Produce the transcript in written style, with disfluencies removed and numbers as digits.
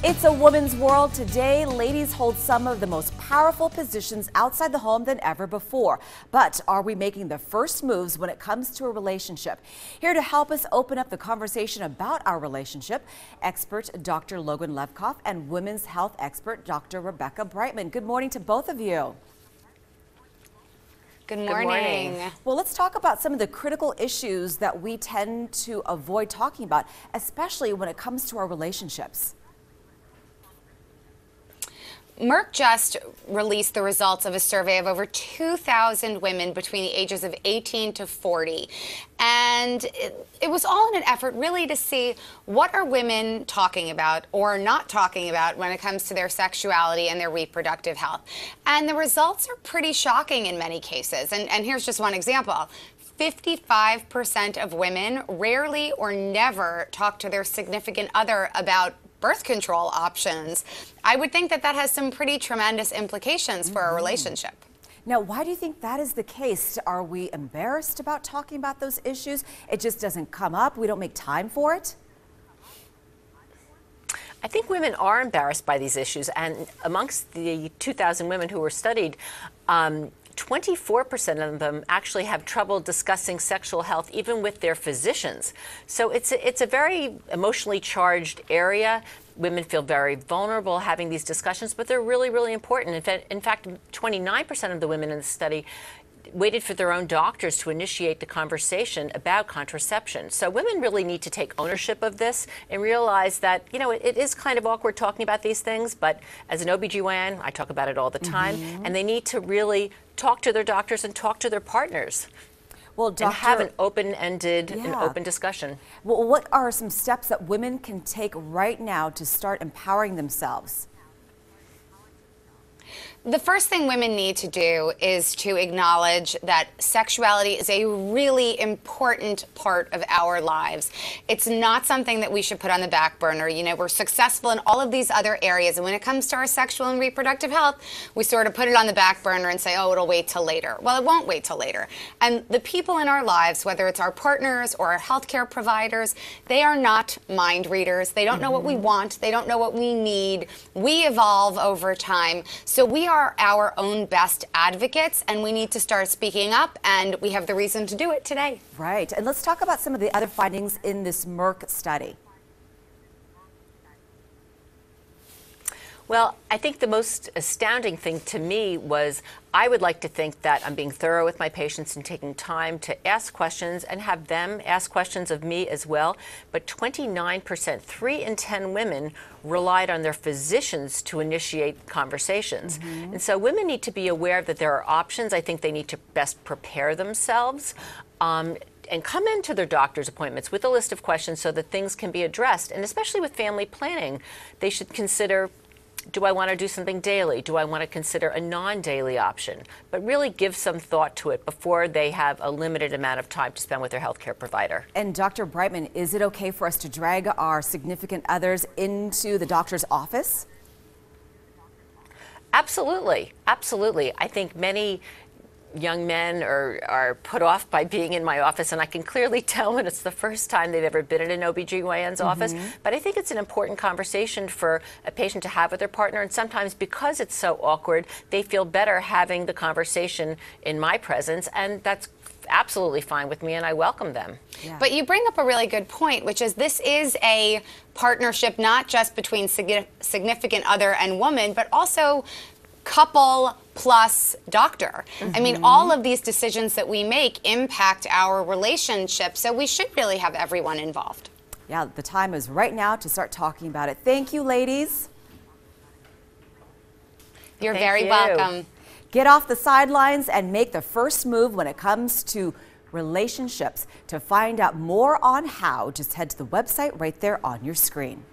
It's a woman's world today. Ladies hold some of the most powerful positions outside the home than ever before. But are we making the first moves when it comes to a relationship? Here to help us open up the conversation about our relationship, expert Dr. Logan Levkoff and women's health expert Dr. Rebecca Brightman. Good morning to both of you. Good morning. Well, let's talk about some of the critical issues that we tend to avoid talking about, especially when it comes to our relationships. Merck just released the results of a survey of over 2,000 women between the ages of 18 to 40. And it was all in an effort really to see what are women talking about or not talking about when it comes to their sexuality and their reproductive health. And the results are pretty shocking in many cases. And here's just one example. 55% of women rarely or never talk to their significant other about birth control options. I would think that that has some pretty tremendous implications for a relationship. Now, why do you think that is the case? Are we embarrassed about talking about those issues? It just doesn't come up. We don't make time for it? I think women are embarrassed by these issues, and amongst the 2,000 women who were studied, 24% of them actually have trouble discussing sexual health even with their physicians. So it's a very emotionally charged area. Women feel very vulnerable having these discussions, but they're really, really important. In fact, 29% of the women in the study waited for their own doctors to initiate the conversation about contraception. So women really need to take ownership of this and realize that, you know, it is kind of awkward talking about these things, but as an OBGYN, I talk about it all the time, and they need to really talk to their doctors and talk to their partners. Well, and have an open-ended and open discussion. Well, what are some steps that women can take right now to start empowering themselves? The first thing women need to do is to acknowledge that sexuality is a really important part of our lives. It's not something that we should put on the back burner. You know, we're successful in all of these other areas, and when it comes to our sexual and reproductive health, we sort of put it on the back burner and say, oh, it'll wait till later. Well, it won't wait till later. And the people in our lives, whether it's our partners or our healthcare providers, they are not mind readers. They don't know what we want. They don't know what we need. We evolve over time. So we are our own best advocates, and we need to start speaking up, and we have the reason to do it today. Right. And let's talk about some of the other findings in this Merck study. Well, I think the most astounding thing to me was I would like to think that I'm being thorough with my patients and taking time to ask questions and have them ask questions of me as well. But 29%, 3 in 10 women relied on their physicians to initiate conversations. And so women need to be aware that there are options. I think they need to best prepare themselves. And come into their doctor's appointments with a list of questions so that things can be addressed. And especially with family planning, they should consider, do I want to do something daily? Do I want to consider a non-daily option? But really give some thought to it before they have a limited amount of time to spend with their healthcare provider. And Dr. Brightman, is it okay for us to drag our significant others into the doctor's office? Absolutely. Absolutely. I think many young men are put off by being in my office, and I can clearly tell when it's the first time they've ever been in an OBGYN's office. But I think it's an important conversation for a patient to have with their partner, and sometimes because it's so awkward, they feel better having the conversation in my presence, and that's absolutely fine with me, and I welcome them. Yeah. But you bring up a really good point, which is this is a partnership not just between significant other and woman, but also couple plus doctor. I mean, all of these decisions that we make impact our relationship, so we should really have everyone involved. Yeah, the time is right now to start talking about it. Thank you, ladies. You're very welcome. Get off the sidelines and make the first move when it comes to relationships. To find out more on how, just head to the website right there on your screen.